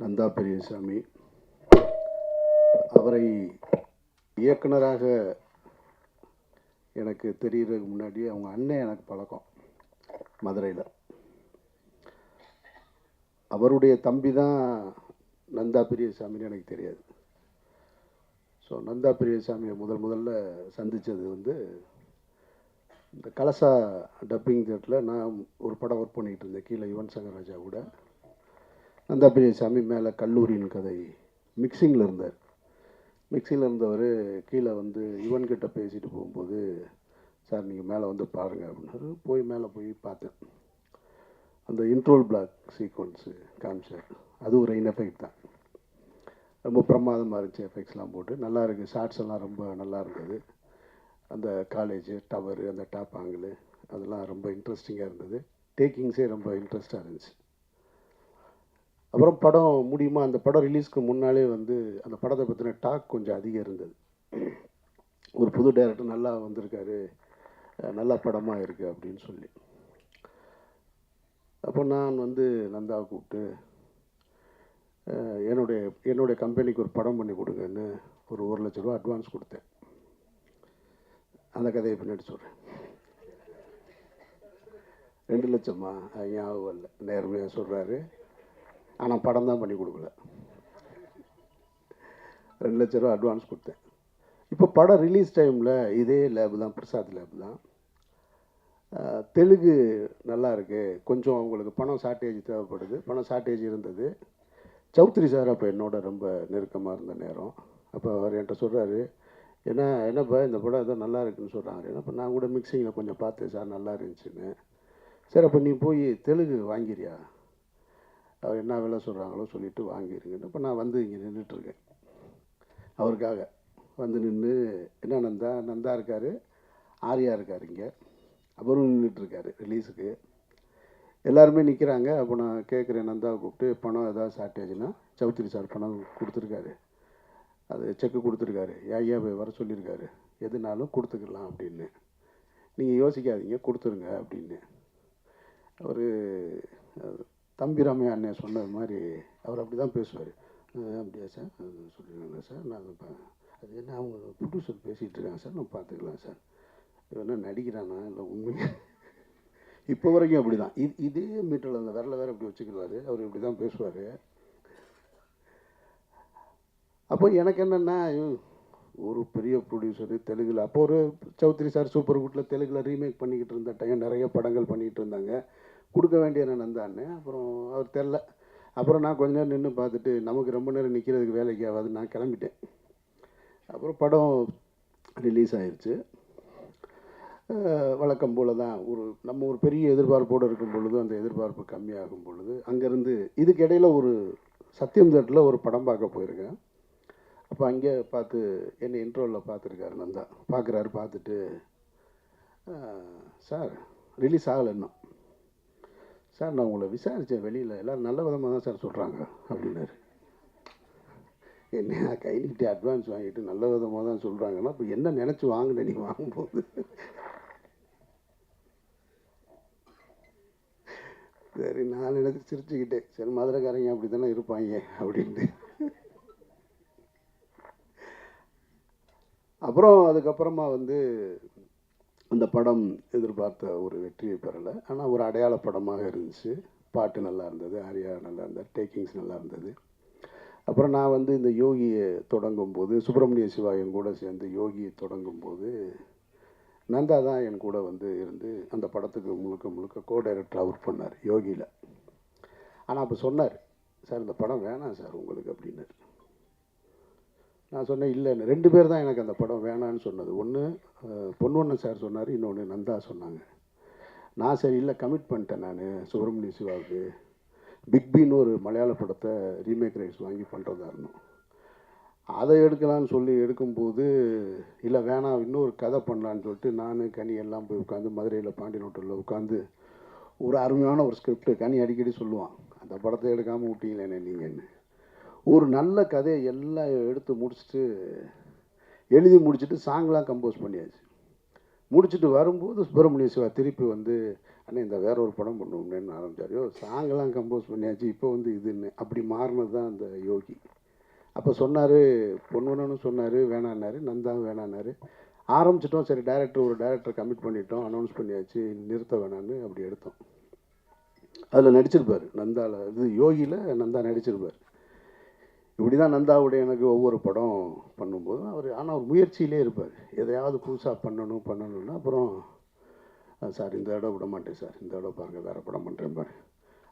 நந்தா பெரியசாமி. அவரை இயக்குனராக எனக்கு தெரியறதுக்கு முன்னாடி அவங்க அண்ணன் எனக்கு பழக்கம் மதுரையில். அவருடைய தம்பி தான் நந்தா பெரியசாமின்னு எனக்கு தெரியாது. ஸோ நந்தா பெரியசாமியை முதல்ல சந்தித்தது வந்து இந்த கலசா டப்பிங் தேட்டரில் நான் ஒரு படம் ஒர்க் பண்ணிகிட்டு இருந்தேன் கீழே யுவன் சங்கர் ராஜா கூட. நந்தா பெரியசாமி மேலே கல்லூரியின் கதை மிக்சிங்கில் இருந்தார். மிக்சிங்கில் இருந்தவர் கீழே வந்து யுவன்கிட்ட பேசிட்டு போகும்போது, சார் நீங்கள் மேலே வந்து பாருங்கள் அப்படின்னாரு. மேலே போய் பார்த்தேன். அந்த இன்ட்ரோல் பிளாக் சீக்வன்ஸு காமிச்சார். அது ஒரு எஃபெக்ட் தான். ரொம்ப பிரமாதமாக இருந்துச்சு. எஃபெக்ட்ஸ்லாம் போட்டு நல்லா இருக்குது. ஷார்ட்ஸ் எல்லாம் ரொம்ப நல்லா இருந்தது. அந்த காலேஜு டவரு, அந்த டாப் ஆங்கிள் அதெல்லாம் ரொம்ப இன்ட்ரெஸ்டிங்காக இருந்தது. டேக்கிங்ஸே ரொம்ப இன்ட்ரெஸ்டாக இருந்துச்சு. அப்புறம் படம் முடியுமா, அந்த படம் ரிலீஸ்க்கு முன்னாலே வந்து அந்த படத்தை பற்றின டாக் கொஞ்சம் அதிகம் இருந்தது. ஒரு புது டைரக்டர் நல்லா வந்திருக்காரு, நல்ல படமாக இருக்குது அப்படின்னு சொல்லி. அப்போ நான் வந்து நந்தாவை கூப்பிட்டு என்னுடைய கம்பெனிக்கு ஒரு படம் பண்ணி கொடுங்கன்னு ஒரு 1,00,000 ரூபா அட்வான்ஸ் கொடுத்தேன். அந்த கதையை பின்னாடி சொல்கிறேன். 2 லட்சமா ஞாபகம் இல்லை, நேர்மையாக சொல்கிறாரு. ஆனால் படம் தான் பண்ணி கொடுக்கல. 2 லட்ச ரூபா அட்வான்ஸ் கொடுத்தேன். இப்போ படம் ரிலீஸ் டைமில் இதே லேபு தான், பிரசாத் லேபு தான். தெலுங்கு நல்லா இருக்குது, கொஞ்சம் அவங்களுக்கு பணம் ஷார்ட்டேஜ் தேவைப்படுது. பணம் ஷார்ட்டேஜ் இருந்தது. சௌத்ரி சார் அப்போ என்னோட ரொம்ப நெருக்கமாக இருந்த நேரம். அப்போ அவர் என்கிட்ட சொல்கிறாரு, என்னப்பா இந்த படம் ஏதோ நல்லா இருக்குன்னு சொல்கிறாங்க. என்னப்போ நான் கூட மிக்சிங்கில் கொஞ்சம் பார்த்தேன் சார், நல்லா இருந்துச்சுன்னு. சரி அப்போ நீ போய் தெலுங்கு வாங்கிறியா, அவர் என்ன வேலை சொல்கிறாங்களோ சொல்லிவிட்டு வாங்கிடுங்கன்னு. இப்போ நான் வந்து இங்கே நின்றுட்டுருக்கேன். அவருக்காக வந்து நின்று, என்ன நந்தா இருக்கார், ஆர்யா இருக்கார், இங்கே அவரும் நின்றுட்டுருக்காரு ரிலீஸுக்கு. எல்லாருமே நிற்கிறாங்க. அப்போ நான் கேட்குறேன் நந்தாவை கூப்பிட்டு, பணம் ஏதாவது ஷார்ட்டேஜ்னா, சௌத்ரி சார் பணம் கொடுத்துருக்காரு, அது செக்கு கொடுத்துருக்காரு, ஐயா போய் வர சொல்லியிருக்காரு, எதுனாலும் கொடுத்துக்கலாம் அப்படின்னு, நீங்கள் யோசிக்காதீங்க கொடுத்துருங்க அப்படின்னு. அவர் தம்பி ராமையா அண்ணன் சொன்னது மாதிரி அவர் அப்படி தான் பேசுவார். அப்படியா சார், சொல்லிடுங்க சார், நான் அது என்ன அவங்க ப்ரொடியூசர் பேசிகிட்டு இருக்காங்க சார், நான் பார்த்துக்கலாம் சார், என்ன நடிக்கிறானா இல்லை உண்மையாக. இப்போ வரைக்கும் அப்படி தான். இதே மீட்டரில் அந்த விரல வேறு இப்படி வச்சுக்கிறாரு. அவர் இப்படி தான் பேசுவார். அப்போ எனக்கு என்னென்னா, ஒரு பெரிய ப்ரொடியூசரு தெலுங்கில், அப்போ ஒரு சௌத்ரி சார் சூப்பர் குட்டில் தெலுங்கில் ரீமேக் பண்ணிக்கிட்டு இருந்த டைம், நிறைய படங்கள் பண்ணிக்கிட்டு இருந்தாங்க. கொடுக்க வேண்டிய நந்தான்னு. அப்புறம் அவர் தெரில. அப்புறம் நான் கொஞ்ச நேரம் நின்று பார்த்துட்டு, நமக்கு ரொம்ப நேரம் நிற்கிறதுக்கு வேலைக்கு ஆகாது, நான் கிளம்பிட்டேன். அப்புறம் படம் ரிலீஸ் ஆயிடுச்சு. வழக்கம் போல் தான் நம்ம ஒரு பெரிய எதிர்பார்ப்போடு இருக்கும் பொழுது அந்த எதிர்பார்ப்பு கம்மியாகும் பொழுது அங்கேருந்து இதுக்கு இடையில் ஒரு சத்தியம் தேட்டரில் ஒரு படம் பார்க்க போயிருக்கேன். அப்போ அங்கே பார்த்து என்னை இன்ட்ரோவில் பார்த்துருக்காரு நந்தா. பார்க்குறாரு. பார்த்துட்டு, சார் ரிலீஸ் ஆகலை இன்னும் சார், நான் உங்களை விசாரித்தேன் வெளியில், எல்லோரும் நல்ல விதமாக தான் சார் சொல்கிறாங்க அப்படின்னாரு. என்ன கை நீட்டி அட்வான்ஸ் வாங்கிட்டு நல்ல விதமாக தான் சொல்கிறாங்கன்னா, இப்போ என்ன நினச்சி வாங்கினேன் நீ வாங்கும்போது? சரி, நான் நினச்சி சிரிச்சுக்கிட்டேன், சரி மதுரைக்காரங்க அப்படி தானே இருப்பாங்க அப்படின்ட்டு. அப்புறம் அதுக்கப்புறமா வந்து அந்த படம் எதிர்பார்த்த ஒரு வெற்றியை பெறலை. ஆனால் ஒரு அடையாள படமாக இருந்துச்சு. பாட்டு நல்லா இருந்தது, ஆர்யா நல்லா இருந்தார், டேக்கிங்ஸ் நல்லா இருந்தது. அப்புறம் நான் வந்து இந்த யோகியை தொடங்கும்போது, சுப்பிரமணிய சிவா என் கூட சேர்ந்து யோகியை தொடங்கும்போது, நந்தா தான் என் கூட வந்து இருந்து அந்த படத்துக்கு முழுக்க கோ டைரக்டராக ஒர்க் பண்ணார் யோகியில். ஆனால் அப்போ சொன்னார், சார் இந்த படம் வேணாம் சார் உங்களுக்கு அப்படின்னாரு. நான் சொன்னேன், இல்லைன்னு. 2 பேர் தான் எனக்கு அந்த படம் வேணான்னு சொன்னது. ஒன்று பொன்வண்ணன் சார் சொன்னார், இன்னொன்று நந்தா சொன்னாங்க. நான் சரி இல்லை கமிட் பண்ணிட்டேன் நான் சுப்பிரமணிய சிவாவுக்கு. பிக் பின்னு ஒரு மலையாள படத்தை ரீமேக் ரைட்ஸ் வாங்கி பண்ணுறதா இருந்தோம். அதை எடுக்கலான்னு சொல்லி எடுக்கும்போது, இல்லை வேணாம் இன்னொரு கதை பண்ணலான்னு சொல்லிட்டு நான் கனி எல்லாம் போய் உட்காந்து மதுரையில் பாண்டியன் ஹோட்டலில் உட்காந்து ஒரு அருமையான ஒரு ஸ்கிரிப்ட் கனி அடிக்கடி சொல்லுவான், அந்த படத்தை எடுக்காமல் விட்டீங்களேனே நீங்கன்னு. ஒரு நல்ல கதையை எல்லாம் எடுத்து முடிச்சுட்டு எழுதி முடிச்சுட்டு சாங்லாம் கம்போஸ் பண்ணியாச்சு. முடிச்சுட்டு வரும்போது சுப்பிரமணிய சிவா திருப்பி வந்து அண்ணே இந்த வேற ஒரு படம் பண்ணுவோம்னு ஆரம்பித்தார். சாங்கெல்லாம் கம்போஸ் பண்ணியாச்சு, இப்போ வந்து இதுன்னு அப்படி மாறினது தான் அந்த யோகி. அப்போ சொன்னார், பொன்வனன்னு சொன்னார், வேணான்னாரு, நந்தாவும் வேணான்னாரு. ஆரம்பிச்சிட்டோம், சரி ஒரு டைரக்டர் கமிட் பண்ணிட்டோம், அனௌன்ஸ் பண்ணியாச்சு, நிறுத்த வேணான்னு அப்படி எடுத்தோம். அதில் நடிச்சிருப்பார் நந்தாவில், இது யோகியில் நந்தா நடிச்சிருப்பார். இப்படி தான் நந்தாவுடைய எனக்கு ஒவ்வொரு படம் பண்ணும்போது அவர் ஆனால் முயற்சியிலே இருப்பார், எதையாவது புதுசாக பண்ணணும்னா அப்புறம் சார் இந்த இடம் விட மாட்டேன் சார், இந்த இடம் பாருங்கள் வேறு படம் பண்ணுறேன் பாரு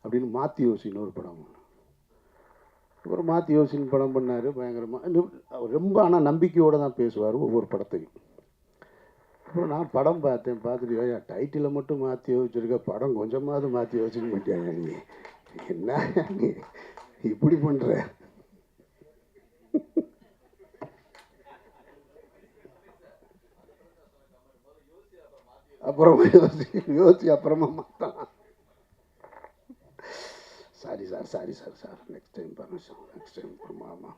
அப்படின்னு மாற்றி யோசின்னு ஒரு படம் பண்ணேன். அப்புறம் மாற்றி யோசின்னு படம் பண்ணார் பயங்கரமாக. ரொம்ப ஆனால் நம்பிக்கையோடு தான் பேசுவார் ஒவ்வொரு படத்தையும். அப்புறம் நான் படம் பார்த்துட்டு டைட்டிலை மட்டும் மாற்றி யோசிச்சிருக்க, படம் கொஞ்சமாவது மாற்றி யோசிக்க மாட்டியாங்க நீ, என்ன நீ இப்படி பண்ணுற. அப்புறமா யோசி அப்புறமா மாற்றலாம். Sorry sir next time permission, next time ஆமாம்.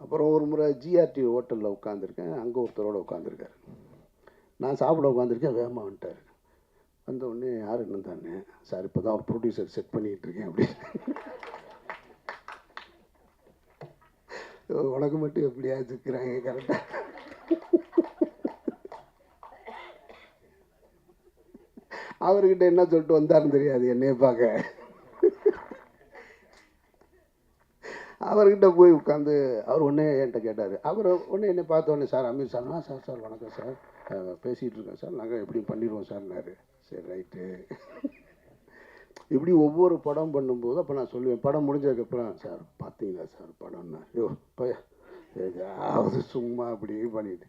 அப்புறம் ஒரு முறை ஜிஆர்டி ஹோட்டலில் உட்காந்துருக்கேன், அங்கே ஒருத்தரோடு உட்காந்துருக்காரு. நான் சாப்பிட உட்காந்துருக்கேன், வேகமாக வந்துட்டார். வந்த உடனே யார் என்ன தானே சார் இப்போ தான் ஒரு ப்ரொடியூசர் செட் பண்ணிக்கிட்டு இருக்கேன் அப்படின்னு. உனக்கு மட்டும் எப்படியா இருக்கிறாங்க கரெக்டாக. அவர்கிட்ட என்ன சொல்லிட்டு வந்தாருன்னு தெரியாது, என்னைய பார்க்க. அவர்கிட்ட போய் உட்காந்து அவர் ஒன்றே என்கிட்ட கேட்டார். அவர் ஒன்று என்னை பார்த்த உடனே சார் அமீர் சார்னா சார் வணக்கம் சார், பேசிகிட்டு இருக்கேன் சார், நாங்கள் எப்படியும் பண்ணிடுவோம் சார்னாரு. சரி ரைட்டு. இப்படி ஒவ்வொரு படம் பண்ணும்போது அப்போ நான் சொல்லுவேன், படம் முடிஞ்சதுக்கப்புறம் சார் பார்த்தீங்களா சார் படம்னா, ஏதாவது சும்மா அப்படி பண்ணிட்டு.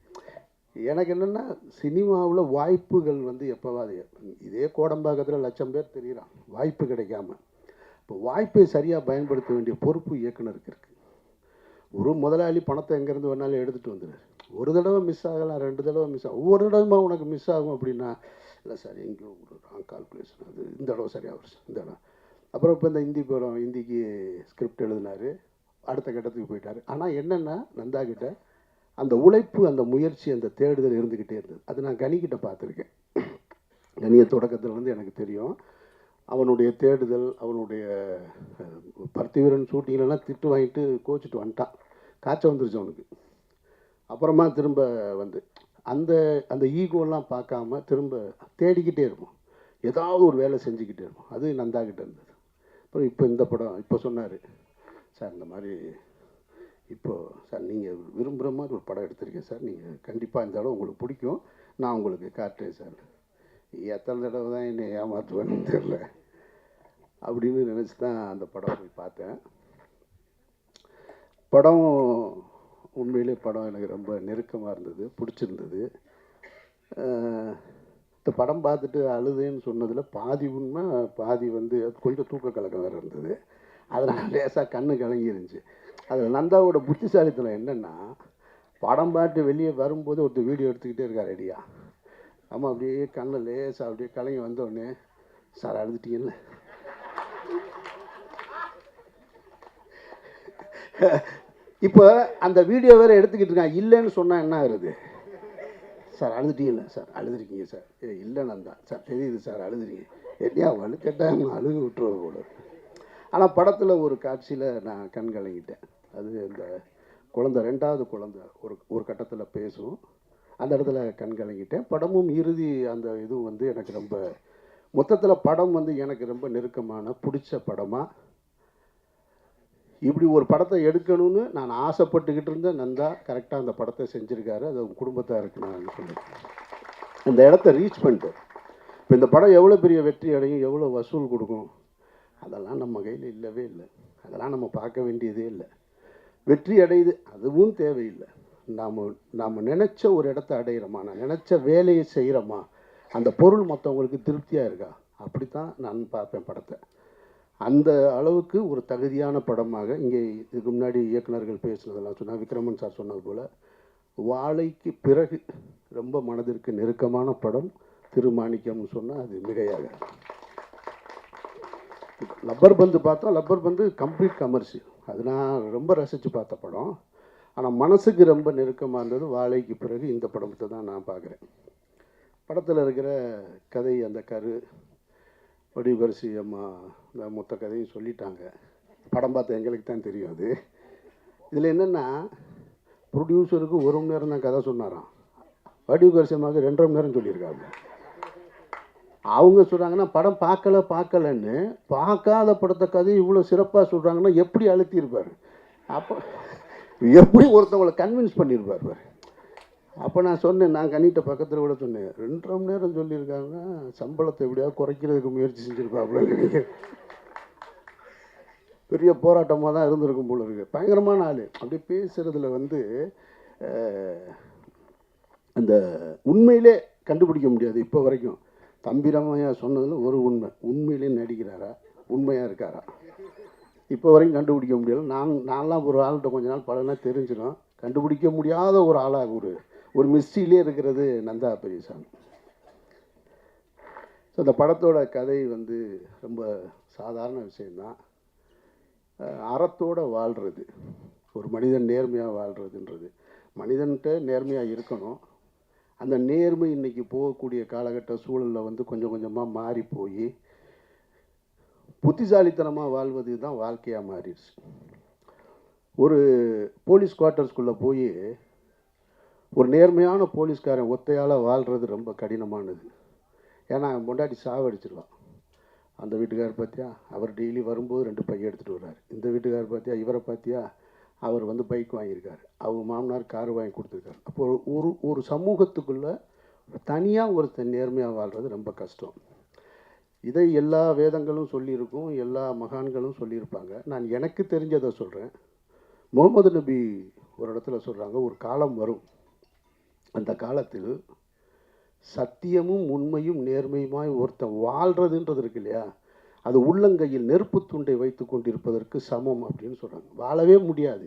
எனக்கு என்னென்னா சினிமாவில் வாய்ப்புகள் வந்து எப்போவாது, இதே கோடம்பாக்கத்தில் 1,00,000 பேர் தெரிகிறான் வாய்ப்பு கிடைக்காம. இப்போ வாய்ப்பை சரியாக பயன்படுத்த வேண்டிய பொறுப்பு இயக்குனருக்கு இருக்குது. ஒரு முதலாளி பணத்தை எங்கேருந்து வேணாலும் எடுத்துகிட்டு வந்துடுறாரு. ஒரு தடவை மிஸ் ஆகலாம், 2 தடவை மிஸ் ஆகும், ஒவ்வொரு தடவை உனக்கு மிஸ் ஆகும் அப்படின்னா, இல்லை சார் எங்கேயோ ஒரு ராங் கால்குலேஷன், அது இந்த தடவை சரியாக வருஷம் இந்த இடம். அப்புறம் இப்போ இந்த ஹிந்தி படம், ஹிந்திக்கு ஸ்கிரிப்ட் எழுதினார், அடுத்த கட்டத்துக்கு போயிட்டார். ஆனால் என்னென்னா நந்தா கிட்ட அந்த உழைப்பு, அந்த முயற்சி, அந்த தேடுதல் இருந்துக்கிட்டே இருந்தது. அது நான் கனிக்கிட்ட பார்த்துருக்கேன். கனிய தொடக்கத்தில் எனக்கு தெரியும். அவனுடைய தேடுதல், அவனுடைய பர்த்திவீரன் ஷூட்டிங்லாம் திட்டு வாங்கிட்டு கோச்சிட்டு வந்துட்டான், காய்ச்சல் வந்துருச்சு அவனுக்கு. அப்புறமா திரும்ப வந்து அந்த அந்த ஈகோலாம் பார்க்காம திரும்ப தேடிக்கிட்டே இருக்கும், ஏதாவது ஒரு வேலை செஞ்சுக்கிட்டே இருக்கும். அது நந்தாக்கிட்ட இருந்தது. அப்புறம் இப்போ இந்த படம் இப்போ சொன்னார் சார், இந்த மாதிரி இப்போது சார் நீங்கள் விரும்புகிற மாதிரி ஒரு படம் எடுத்திருக்கேன் சார், நீங்கள் கண்டிப்பாக இந்த தடவை உங்களுக்கு பிடிக்கும், நான் உங்களுக்கு காட்டுறேன் சார். எத்தனை தடவை தான் என்னை ஏமாற்றுவேன்னு தெரில அப்படின்னு நினச்சி தான் அந்த படம் போய் பார்த்தேன். படம் உண்மையிலே படம் எனக்கு ரொம்ப நெருக்கமாக இருந்தது, பிடிச்சிருந்தது. இந்த படம் பார்த்துட்டு அழுதுன்னு சொன்னதில் பாதி உண்மை, பாதி வந்து கொஞ்சம் தூக்க கலக்கம் வேறு இருந்தது. அதனால் லேசாக கண்ணு கலங்கிருந்துச்சு. அதில் நந்தாவோட புத்திசாலித்தனம் என்னென்னா, படம் பார்த்து வெளியே வரும்போது ஒருத்தர் வீடியோ எடுத்துக்கிட்டே இருக்கார் ரெடியா. ஆமாம், அப்படியே கண்ணில் லேசாக அப்படியே கலங்கி வந்தோடனே சார் அழுதுட்டீங்கல்ல. இப்போ அந்த வீடியோ வேறு எடுத்துக்கிட்டு இருக்கான், இல்லைன்னு சொன்னால் என்ன ஆகுது, சார் அழுதுட்டீங்கல்ல, சார் அழுதுருக்கீங்க சார், இல்லை நந்தா சார் தெரியுது சார் அழுதுறீங்க, எப்படியா வலுக்கட்டாயம் அழுது விட்டுருவோம் போல. ஆனால் படத்தில் ஒரு காட்சியில் நான் கண் கலங்கிட்டேன். அது இந்த குழந்தை, 2வது குழந்தை ஒரு கட்டத்தில் பேசும், அந்த இடத்துல கண் கலங்கிட்டேன். படமும் இறுதி அந்த இது வந்து எனக்கு ரொம்ப, மொத்தத்தில் படம் வந்து எனக்கு ரொம்ப நெருக்கமான பிடிச்ச படமாக. இப்படி ஒரு படத்தை எடுக்கணும்னு நான் ஆசைப்பட்டுக்கிட்டு இருந்தேன். நந்தா கரெக்டாக அந்த படத்தை செஞ்சுருக்காரு. அது குடும்பத்தாருக்கு நான் சொல்லுவேன், அந்த இடத்த ரீச் பண்ணிட்டு. இப்போ இந்த படம் எவ்வளோ பெரிய வெற்றி அடையும், எவ்வளோ வசூல் கொடுக்கும், அதெல்லாம் நம்ம கையில் இல்லவே இல்லை. அதெல்லாம் நம்ம பார்க்க வேண்டியதே இல்லை. வெற்றி அடையுது, அதுவும் தேவையில்லை. நாம் நினச்ச ஒரு இடத்த அடையிறோமா, நான் நினச்ச வேலையை செய்கிறோமா, அந்த பொருள் மற்றவங்களுக்கு திருப்தியாக இருக்கா, அப்படித்தான் நான் பார்ப்பேன் படத்தை. அந்த அளவுக்கு ஒரு தகுதியான படமாக இங்கே இதுக்கு முன்னாடி இயக்குநர்கள் பேசுனதெல்லாம் சொன்னால், விக்ரமன் சார் சொன்னது போல் வாழைக்கு பிறகு ரொம்ப மனதிற்கு நெருக்கமான படம் திருமாணிக்கம்னு சொன்னால் அது மிகையாக. லப்பர் பந்து பார்த்தோம், லப்பர் பந்து கம்ப்ளீட் கமர்ஷியல், அது நான் ரொம்ப ரசித்து பார்த்த படம். ஆனால் மனசுக்கு ரொம்ப நெருக்கமாக இருந்தது வாழைக்கு பிறகு இந்த படத்தை தான் நான் பார்க்குறேன். படத்தில் இருக்கிற கதை அந்த வடிவரசி அம்மா இந்த மொத்த கதையும் சொல்லிட்டாங்க. படம் பார்த்த எங்களுக்கு தான் தெரியும் அது. இதில் என்னென்னா, ப்ரொடியூசருக்கு 1 மணி நேரம் தான் கதை சொன்னாராம், வடிவரசி அம்மாவுக்கு 2.5 மணி நேரம் சொல்லியிருக்காங்க. அவங்க சொல்கிறாங்கன்னா படம் பார்க்கலன்னு, பார்க்காத படத்தை கதை இவ்வளோ சிறப்பாக சொல்கிறாங்கன்னா எப்படி அழுத்தியிருப்பார், அப்போ எப்படி ஒருத்தவங்களை கன்வின்ஸ் பண்ணியிருப்பார் பாரு. அப்போ நான் சொன்னேன், நான் கண்ணிட்ட பக்கத்தில் கூட சொன்னேன், 2.5 மணி நேரம் சொல்லியிருக்காங்கன்னா சம்பளத்தை எப்படியாவது குறைக்கிறதுக்கு முயற்சி செஞ்சுருப்பாப்புல நினைக்கிறேன். பெரிய போராட்டமாக தான் இருந்திருக்கும் போல இருக்குது. பயங்கரமான ஆள். அப்படியே பேசுகிறதுல வந்து அந்த உண்மையிலே கண்டுபிடிக்க முடியாது. இப்போ வரைக்கும் தம்பிராமையா சொன்னதில் ஒரு உண்மையிலே நடிக்கிறாரா, உண்மையாக இருக்காரா, இப்போ வரைக்கும் கண்டுபிடிக்க முடியல. நான்லாம் ஒரு ஆள்கிட்ட கொஞ்ச நாள் பழகினா தெரிஞ்சிடும். கண்டுபிடிக்க முடியாத ஒரு ஆளாக ஒரு மிஸ்ட்ரியிலே இருக்கிறது நந்தா பெரியசாமி. ஸோ அந்த படத்தோட கதை வந்து ரொம்ப சாதாரண விஷயந்தான். அறத்தோடு வாழ்கிறது, ஒரு மனிதன் நேர்மையாக வாழ்கிறதுன்றது. மனிதன்கிட்ட நேர்மையாக இருக்கணும். அந்த நேர்மை இன்றைக்கி போகக்கூடிய காலகட்ட சூழலில் வந்து கொஞ்சம் கொஞ்சமாக மாறி போய் புத்திசாலித்தனமாக வாழ்வது தான் வாழ்க்கையாக மாறிடுச்சு. ஒரு போலீஸ் குவார்ட்டர்ஸ்குள்ளே போய் ஒரு நேர்மையான போலீஸ்காரன் ஒத்தையால் வாழ்கிறது ரொம்ப கடினமானது. ஏன்னா பொண்டாட்டி சாவடிச்சிருவான். அந்த வீட்டுக்காரர் பார்த்தியா, அவர் டெய்லி வரும்போது 2 பை எடுத்துகிட்டு வர்றார். இந்த வீட்டுக்காரர் பார்த்தியா, இவரை பார்த்தியா, அவர் வந்து பைக் வாங்கியிருக்காரு, அவங்க மாமனார் கார் வாங்கி கொடுத்துருக்காரு. அப்போ ஒரு சமூகத்துக்குள்ளே தனியாக ஒருத்தர் நேர்மையாக வாழ்கிறது ரொம்ப கஷ்டம். இதை எல்லா வேதங்களும் சொல்லியிருக்கும், எல்லா மகான்களும் சொல்லியிருப்பாங்க. நான் எனக்கு தெரிஞ்சதை சொல்கிறேன். முகமது நபி ஒரு இடத்துல சொல்கிறாங்க, ஒரு காலம் வரும், அந்த காலத்தில் சத்தியமும் உண்மையும் நேர்மையுமாய் ஒருத்தன் வாழ்கிறதுன்றது இருக்கு இல்லையா, அது உள்ளங்கையில் நெருப்பு துண்டை வைத்து கொண்டிருப்பதற்கு சமம் அப்படின்னு சொல்கிறாங்க. வாழவே முடியாது.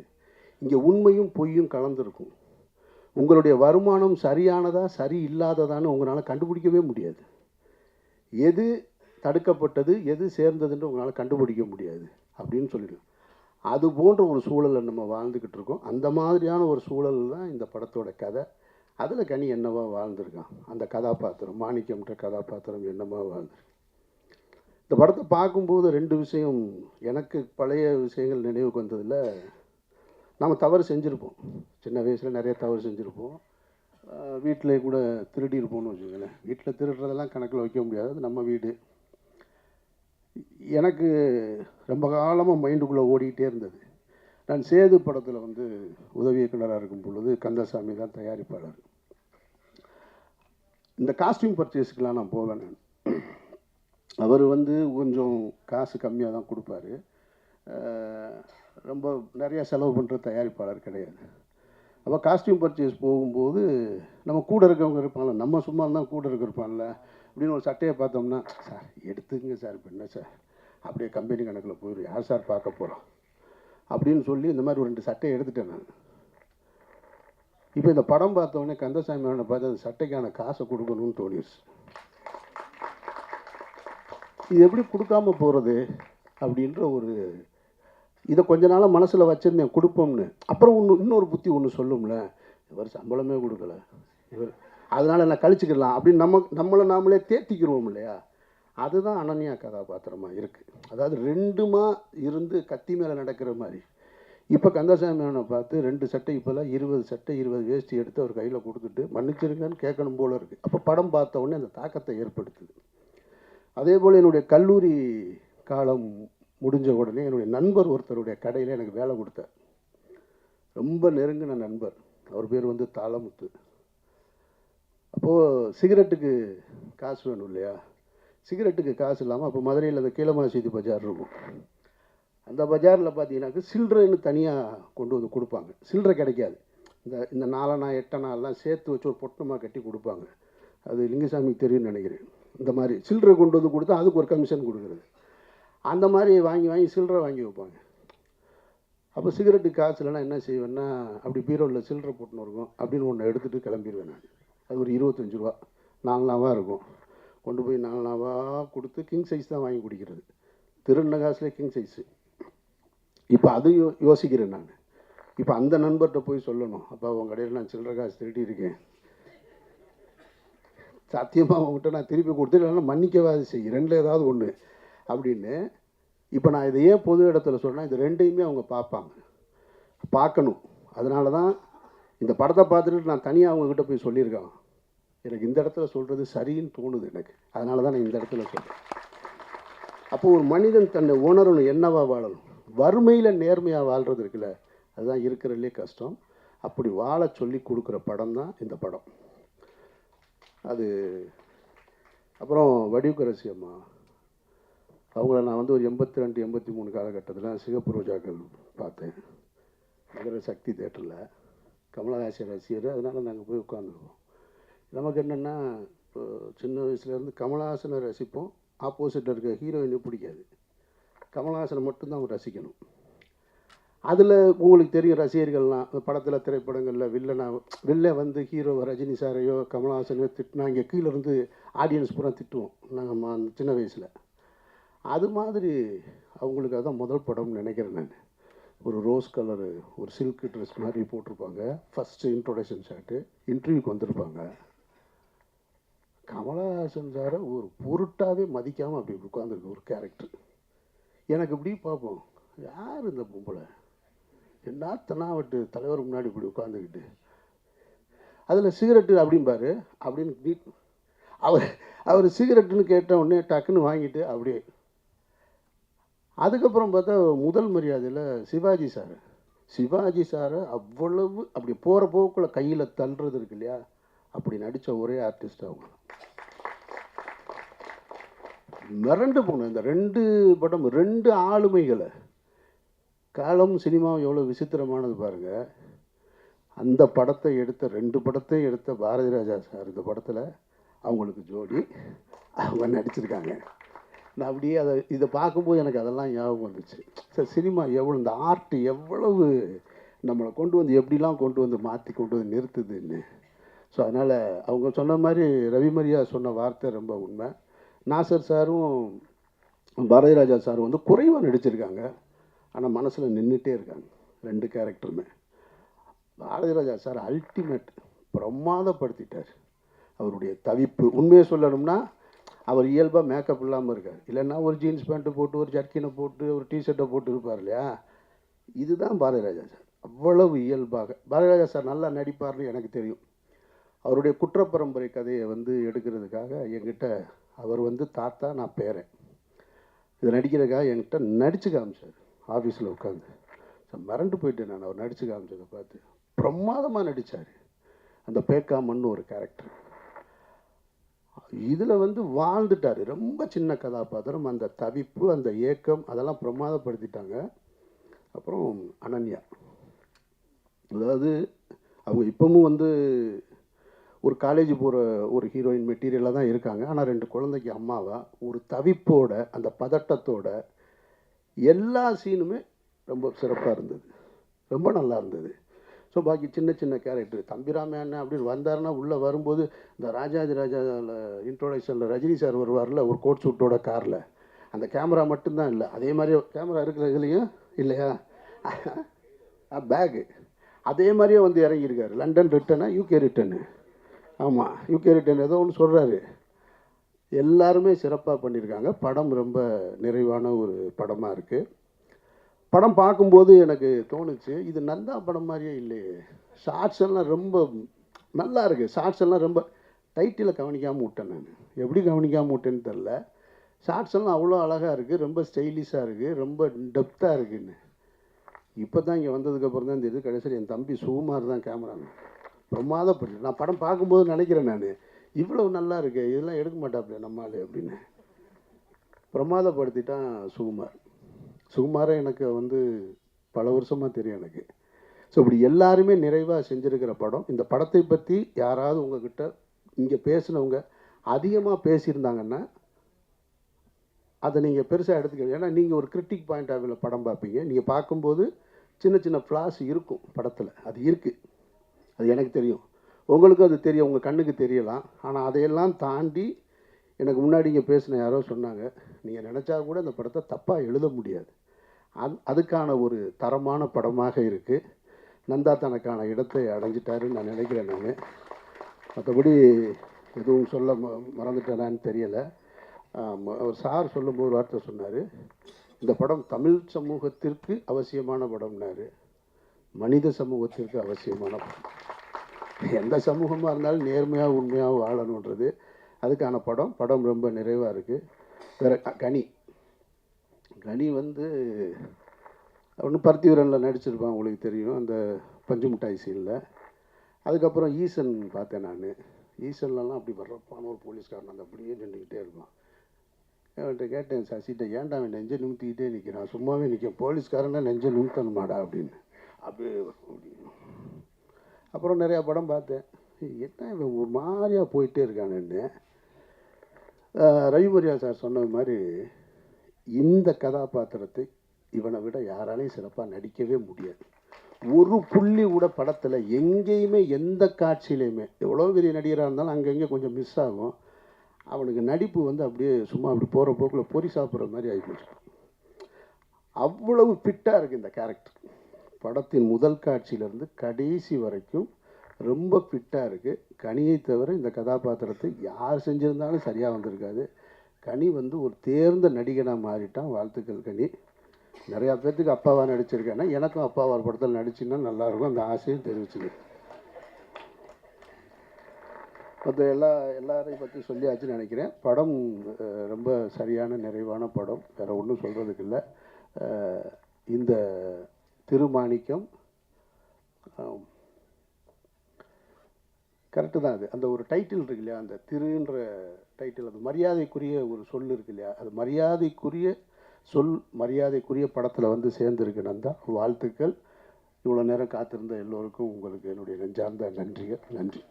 இங்கே உண்மையும் பொய்யும் கலந்துருக்கும். உங்களுடைய வருமானம் சரியானதா சரி இல்லாததான்னு உங்களால் கண்டுபிடிக்கவே முடியாது. எது தடுக்கப்பட்டது எது சேர்ந்ததுன்னு உங்களால் கண்டுபிடிக்க முடியாது அப்படின்னு சொல்லிடுவோம். அது போன்ற ஒரு சூழலை நம்ம வாழ்ந்துக்கிட்டு இருக்கோம். அந்த மாதிரியான ஒரு சூழல் தான் இந்த படத்தோட கதை. அதில் கனி என்னவா வாழ்ந்திருக்கான், அந்த கதாபாத்திரம் மாணிக்கம்ன்ற கதாபாத்திரம் என்னவா வாழ்ந்துருக்கு. இந்த படத்தை பார்க்கும்போது 2 விஷயம் எனக்கு பழைய விஷயங்கள் நினைவுக்கு வந்ததில், நம்ம தவறு செஞ்சுருப்போம், சின்ன வயசில் நிறைய தவறு செஞ்சுருப்போம். வீட்டில் கூட திருடி இருப்போம்னு வச்சுக்கோங்களேன். வீட்டில் திருடுறதெல்லாம் கணக்கில் வைக்க முடியாது, அது நம்ம வீடு. எனக்கு ரொம்ப காலமாக மைண்டுக்குள்ளே ஓடிக்கிட்டே இருந்தது. நான் சேது படத்தில் வந்து உதவி இயக்குனராக இருக்கும் பொழுது கந்தசாமி தான் தயாரிப்பாளர். இந்த காஸ்டியூம் பர்ச்சேஸுக்கெலாம் நான் போகல. நான் அவர் வந்து கொஞ்சம் காசு கம்மியாக தான் கொடுப்பாரு. ரொம்ப நிறையா செலவு பண்ணுற தயாரிப்பாளர் கிடையாது. அப்போ காஸ்டியூம் பர்ச்சேஸ் போகும்போது நம்ம கூட இருக்கவங்க இருப்பாங்கள்ல, நம்ம சும்மா இருந்தால் கூட இருப்பான்ல அப்படின்னு ஒரு சட்டையை பார்த்தோம்னா, சார் எடுத்துங்க சார், இப்போ என்ன சார் அப்படியே கம்பெனி கணக்கில் போயிடும், யார் சார் பார்க்க போகிறோம் அப்படின்னு சொல்லி இந்த மாதிரி ஒரு 2 சட்டையை எடுத்துட்டேன் நான். இப்போ இந்த படம் பார்த்தோன்னே கந்தசாமி அவனை பார்த்து அந்த சட்டைக்கான காசை கொடுக்கணும்னு தோணிடுச்சு. இது எப்படி கொடுக்காம போகிறது அப்படின்ற ஒரு இதை கொஞ்ச நாளாக மனசில் வச்சுருந்தேன், கொடுப்போம்னு. அப்புறம் இன்னொரு புத்தி ஒன்று சொல்லும்ல, இவர் சம்பளமே கொடுக்கல, இவர் அதனால் நான் கழிச்சுக்கலாம் அப்படின்னு நம்மளை நாமளே தேத்திக்கிடுவோம் இல்லையா. அதுதான் அனன்யா கதாபாத்திரமாக இருக்குது. அதாவது 2மா இருந்து கத்தி மேலே நடக்கிற மாதிரி. இப்போ கந்தசாமி அவனை பார்த்து 2 சட்டை, இப்போல்லாம் 20 சட்டை 20 வேஷ்டி எடுத்து அவர் கையில் கொடுத்துட்டு மன்னிச்சிருங்கன்னு கேட்கணும் போல இருக்குது. அப்போ படம் பார்த்த உடனே அந்த தாக்கத்தை ஏற்படுத்துது. அதே போல் என்னுடைய கல்லூரி காலம் முடிஞ்ச உடனே என்னுடைய நண்பர் ஒருத்தருடைய கடையில் எனக்கு வேலை கொடுத்தார். ரொம்ப நெருங்கின நண்பர். அவர் பேர் வந்து தாளமுத்து. அப்போது சிகரெட்டுக்கு காசு வேணும் இல்லையா, சிகரெட்டுக்கு காசு இல்லாமல் அப்போ மதுரையில் அந்த கீழமாசீதி பஜார் இருக்கும். அந்த பஜாரில் பார்த்தீங்கன்னாக்க சில்லறைன்னு தனியாக கொண்டு வந்து கொடுப்பாங்க. சில்லறை கிடைக்காது. இந்த 4 8 சேர்த்து வச்சு ஒரு பொட்டமாக கட்டி கொடுப்பாங்க. அது லிங்கசாமிக்கு தெரியும்னு நினைக்கிறேன். இந்த மாதிரி சில்லறை கொண்டு வந்து கொடுத்தா அதுக்கு ஒரு கமிஷன் கொடுக்குறது. அந்த மாதிரி வாங்கி சில்லறை வாங்கி வைப்பாங்க. அப்போ சிகரெட்டுக்கு காசு இல்லைன்னா என்ன செய்வேன்னா, அப்படி பீரோவில் சில்லறை போட்டுன்னு இருக்கும் அப்படின்னு ஒன்று எடுத்துகிட்டு கிளம்பிடுவேன் நான். அது ஒரு 25 ரூபா 4 நாவாக இருக்கும். கொண்டு போய் 4 நாவாக கொடுத்து கிங் சைஸ் தான் வாங்கி குடிக்கிறது. திருண்ண காசுலேயே கிங் சைஸு. இப்போ அதையும் யோசிக்கிறேன் நான். இப்போ அந்த நண்பர்கிட்ட போய் சொல்லணும், அப்போ உங்கள் கடையில் நான் சில்லறை காசு திருடி இருக்கேன், சத்தியமாக அவங்ககிட்ட நான் திருப்பி கொடுத்துட்டு இல்லைன்னா மன்னிக்கவாது செய்ய, ரெண்டில் ஏதாவது ஒன்று அப்படின்னு. இப்போ நான் இதை ஏன் பொது இடத்துல சொன்னால், இது ரெண்டையுமே அவங்க பார்ப்பாங்க, பார்க்கணும். அதனால தான் இந்த படத்தை பார்த்துட்டு நான் தனியாக அவங்கக்கிட்ட போய் சொல்லியிருக்கேன். எனக்கு இந்த இடத்துல சொல்கிறது சரின்னு தோணுது எனக்கு, அதனால தான் நான் இந்த இடத்துல சொல்கிறேன். அப்போது ஒரு மனிதன் தன்னை உணரணும், என்னவா வாழணும். வறுமையில் நேர்மையாக வாழ்கிறது இருக்குல்ல, அதுதான் இருக்கிறதுலே கஷ்டம். அப்படி வாழ சொல்லி கொடுக்குற படம் தான் இந்த படம். அது அப்புறம் வடிவுக்கரசி அம்மா, அவங்கள நான் வந்து ஒரு 82 83 காலகட்டத்தில் சிகப்பு ரோஜாக்கள் பார்த்தேன், மதுரை சக்தி தேட்டரில். கமலஹாசன் ரசிகர், அதனால் நாங்கள் போய் உட்காந்துருவோம். நமக்கு என்னென்னா, இப்போ சின்ன வயசுலேருந்து கமலஹாசனை ரசிப்போம், ஆப்போசிட்டில் இருக்க ஹீரோயினை பிடிக்காது, கமலஹாசனை மட்டும்தான் அவங்க ரசிக்கணும். அதில் உங்களுக்கு தெரியும் ரசிகர்கள்லாம் படத்தில் திரைப்படங்களில் வில்ல வந்து ஹீரோவை ரஜினி சாரையோ கமலஹாசனையோ திட்டினா இங்கே கீழே இருந்து ஆடியன்ஸ் பூரா திட்டுவோம் நாங்கள் சின்ன வயசில். அது மாதிரி அவங்களுக்கு அதுதான் முதல் படம்னு நினைக்கிறேன் நான். ஒரு ரோஸ் கலரு ஒரு சில்க் ட்ரெஸ் மாதிரி போட்டிருப்பாங்க, ஃபஸ்ட்டு இன்ட்ரோடக்ஷன் ஷாட்டு, இன்டர்வியூக்கு வந்திருப்பாங்க. கமலஹாசன் சாரை ஒரு பொருட்டாகவே மதிக்காமல் அப்படி உட்காந்துருக்கு ஒரு கேரக்டர். எனக்கு இப்படி பார்ப்போம், யார் இந்த பொம்பளை, என்ன தனாவட்டு தலைவர் முன்னாடி இப்படி உட்காந்துக்கிட்டு, அதில் சிகரெட்டு அப்படிம்பாரு அப்படின்னு அவர் சிகரெட்டுன்னு கேட்ட உடனே டக்குன்னு வாங்கிட்டு அப்படியே. அதுக்கப்புறம் பார்த்தா முதல் மரியாதையில் சிவாஜி சாரை அவ்வளவு அப்படி போகிற போக்குள்ள கையில் தள்ளுறது இருக்கு இல்லையா, அப்படி நடித்த ஒரே ஆர்டிஸ்ட் அவங்க. மிரண்டு போனேன் இந்த 2 படம், 2 ஆளுமைகளை. காலம் சினிமாவும் எவ்வளோ விசித்திரமானது பாருங்கள். அந்த படத்தை எடுத்த 2 படத்தையும் எடுத்த பாரதி ராஜா சார் இந்த படத்தில் அவங்களுக்கு ஜோடி அவங்க நடிச்சிருக்காங்க. நான் அப்படியே இதை பார்க்கும்போது எனக்கு அதெல்லாம் ஞாபகம் வந்துச்சு. சார் சினிமா எவ்வளோ, இந்த ஆர்ட் எவ்வளவு நம்மளை கொண்டு வந்து எப்படிலாம் கொண்டு வந்து மாற்றி கொண்டு வந்து நிறுத்துதுன்னு. ஸோ அதனால் அவங்க சொன்ன மாதிரி ரவிமரியா சொன்ன வார்த்தை ரொம்ப உண்மை. நாசர் சாரும் பாரதி ராஜா சாரும் வந்து குறைவாக நடிச்சிருக்காங்க, ஆனால் மனசில் நின்றுட்டே இருக்காங்க 2 கேரக்டருமே. Bharathi Raja sir ultimate, பிரமாதப்படுத்திட்டார். அவருடைய தவிப்பு, உண்மையை சொல்லணும்னா அவர் இயல்பாக மேக்கப் இல்லாமல் இருக்கார், இல்லைன்னா ஒரு ஜீன்ஸ் பேண்ட்டு போட்டு ஒரு ஜர்க்கினை போட்டு ஒரு டிஷர்ட்டை போட்டு இருப்பார் இல்லையா. இதுதான் பாரதி ராஜா சார், அவ்வளவு இயல்பாக. பாரதி ராஜா சார் நல்லா நடிப்பார்னு எனக்கு தெரியும். அவருடைய குற்றப்பரம்பரை கதையை வந்து எடுக்கிறதுக்காக என்கிட்ட அவர் வந்து தாத்தா நான் பேரன் இதை நடிக்கிறதுக்காக என்கிட்ட நடித்து காமிச்சார் ஆஃபீஸில் உட்காந்து. மறண்டு போயிட்டேன் நான் அவர் நடித்து காமிச்சதை பார்த்து. பிரமாதமாக நடித்தார். அந்த பேக்காமன்னு ஒரு கேரக்டர் இதில் வந்து வாழ்ந்துட்டார். ரொம்ப சின்ன கதாபாத்திரம், அந்த தவிப்பு அந்த ஏக்கம் அதெல்லாம் பிரமாதப்படுத்திட்டாங்க. அப்புறம் அனன்யா, அதாவது அவங்க இப்போவும் வந்து ஒரு காலேஜ் போகிற ஒரு ஹீரோயின் மெட்டீரியலாக தான் இருக்காங்க, ஆனால் 2 குழந்தைக்கு அம்மாவாக ஒரு தவிப்போட அந்த பதட்டத்தோட எல்லா சீனுமே ரொம்ப சிறப்பாக இருந்தது, ரொம்ப நல்லா இருந்தது. ஸோ பாக்கி சின்ன சின்ன கேரக்டர் தம்பிராம அண்ணன் அப்படின்னு வந்தாருன்னா உள்ளே வரும்போது இந்த ராஜாதி ராஜாவில் இன்ட்ரோடக்ஷனில் ரஜினி சார் வருவார்ல ஒரு கோட் சூட்டோட காரில், அந்த கேமரா மட்டும்தான் இல்லை, அதே மாதிரி கேமரா இருக்கிற இதுலேயும் இல்லையா பேகு அதே மாதிரியே வந்து இறங்கியிருக்காரு. லண்டன் ரிட்டனா யூகே ரிட்டனு, ஆமாம் யூகே ரிட்டன் ஏதோ ஒன்று சொல்கிறாரு. எல்லாருமே சிறப்பாக பண்ணியிருக்காங்க. படம் ரொம்ப நிறைவான ஒரு படமாக இருக்குது. படம் பார்க்கும்போது எனக்கு தோணுச்சு, இது நந்தா படம் மாதிரியே இல்லையே. ஷார்ட்ஸ் எல்லாம் ரொம்ப நல்லா இருக்குது. ஷார்ட்ஸ் எல்லாம் ரொம்ப டைட்டில் கவனிக்காமல் விட்டேன் நான், எப்படி கவனிக்காமல் விட்டேன்னு தெரில. ஷார்ட்ஸ் எல்லாம் அவ்வளோ அழகாக இருக்குது, ரொம்ப ஸ்டைலிஷாக இருக்குது, ரொம்ப டெப்த்தாக இருக்குன்னு. இப்போ தான் இங்கே வந்ததுக்கப்புறம் தான் இந்த இது கடைசியில் என் தம்பி சுகுமார் தான் கேமரான்னு பிரமாதப்பட்டு. நான் படம் பார்க்கும்போது நினைக்கிறேன் நான், இவ்வளோ நல்லா இருக்கு, இதெல்லாம் எடுக்க மாட்டாப்ல நம்மால் அப்படின்னு. பிரமாதப்படுத்திட்டான் சுகுமார். சுகுமாரை எனக்கு வந்து பல வருஷமாக தெரியும் எனக்கு. ஸோ இப்படி எல்லாருமே நிறைவாக செஞ்சுருக்கிற படம். இந்த படத்தை பற்றி யாராவது உங்ககிட்ட இங்கே பேசினவங்க அதிகமாக பேசியிருந்தாங்கன்னா அதை நீங்கள் பெருசாக எடுத்துக்க. ஏன்னா நீங்கள் ஒரு கிரிட்டிக் பாயிண்ட் ஆஃப் வியூவில் படம் பார்ப்பீங்க. நீங்கள் பார்க்கும்போது சின்ன சின்ன ஃப்ளாஸ் இருக்கும் படத்தில், அது இருக்குது, அது எனக்கு தெரியும், உங்களுக்கும் அது தெரியும், உங்கள் கண்ணுக்கு தெரியலாம். ஆனால் அதையெல்லாம் தாண்டி எனக்கு முன்னாடி இங்கே பேசின யாரோ சொன்னாங்க, நீங்கள் நினச்சா கூட அந்த படத்தை தப்பாக எழுத முடியாது, அதுக்கான ஒரு தரமான படமாக இருக்குது. நந்தா தனக்கான இடத்தை அடைஞ்சிட்டாருன்னு நான் நினைக்கிறேன் நான். மற்றபடி எதுவும் சொல்ல மறந்துட்டேனான்னு தெரியலை. சார் சொல்லும்போது ஒரு வார்த்தை சொன்னார், இந்த படம் தமிழ் சமூகத்திற்கு அவசியமான படம்னாரு. மனித சமூகத்திற்கு அவசியமான படம். எந்த சமூகமாக இருந்தாலும் நேர்மையாக உண்மையாக வாழணுன்றது அதுக்கான படம். படம் ரொம்ப நிறைவாக இருக்குது. வேறு கனி வந்து ஒன்று பருத்திவீரனில் நடிச்சிருப்பான், உங்களுக்கு தெரியும், அந்த பஞ்சு மிட்டாய் சீனில். அதுக்கப்புறம் ஈசன் பார்த்தேன் நான். ஈசன்லலாம் அப்படி வர்றப்பான ஒரு போலீஸ்காரன் அந்த அப்படியே நின்றுக்கிட்டே இருப்பான். அவன்கிட்ட கேட்டேன், சசிட்ட, ஏன்டா அவன் நெஞ்சை நிமித்திக்கிட்டே நிற்கிறான், சும்மாவே நிற்கும், போலீஸ்காரனா நெஞ்சை நிமித்தணுமாடா அப்படின்னு. அப்படியே அப்புறம் நிறையா படம் பார்த்தேன். என்ன இவன் ஒரு மாதிரியாக போயிட்டே இருக்கானுன்னு. ரவிமரியா சார் சொன்ன மாதிரி இந்த கதாபாத்திரத்தை இவனை விட யாராலையும் சிறப்பாக நடிக்கவே முடியாது. ஒரு புள்ளி கூட படத்தில் எங்கேயுமே எந்த காட்சியிலையுமே எவ்வளோ பெரிய நடிகராக இருந்தாலும் அங்கங்கே கொஞ்சம் மிஸ் ஆகும். அவனுக்கு நடிப்பு வந்து அப்படியே சும்மா அப்படி போகிற போக்கில் பொறி சாப்பிட்ற மாதிரி ஆகிப்போச்சு. அவ்வளவு ஃபிட்டாக இருக்குது இந்த கேரக்டர். படத்தின் முதல் காட்சியிலேருந்து கடைசி வரைக்கும் ரொம்ப ஃபிட்டாக இருக்குது. கனியை தவிர இந்த கதாபாத்திரத்தை யார் செஞ்சுருந்தாலும் சரியாக வந்திருக்காது. கனி வந்து ஒரு தேர்ந்த நடிகனாக மாறிட்டான். வாழ்த்துக்கள் கனி. நிறையா பேர்த்துக்கு அப்பாவாக நடிச்சிருக்கேன்னா எனக்கும் அப்பாவா ஒரு படத்தில் நடிச்சுன்னா நல்லாயிருக்கும், அந்த ஆசையும் தெரிவிச்சுங்க. மற்ற எல்லாரையும் பற்றி சொல்லியாச்சுன்னு நினைக்கிறேன். படம் ரொம்ப சரியான நிறைவான படம், வேறு ஒன்றும் சொல்கிறதுக்கு இல்லை. இந்த திருமாணிக்கம் கரெக்டு தான். அது அந்த ஒரு டைட்டில் இருக்கு இல்லையா, அந்த திருன்ற டைட்டில், அது மரியாதைக்குரிய ஒரு சொல் இருக்கு இல்லையா, அது மரியாதைக்குரிய சொல், மரியாதைக்குரிய படத்தில் வந்து சேர்ந்துருக்கு. நந்தா, வாழ்த்துக்கள். இவ்வளோ நேரம் காத்திருந்த எல்லோருக்கும் உங்களுக்கு என்னுடைய நெஞ்சார்ந்த நன்றிகள். நன்றி.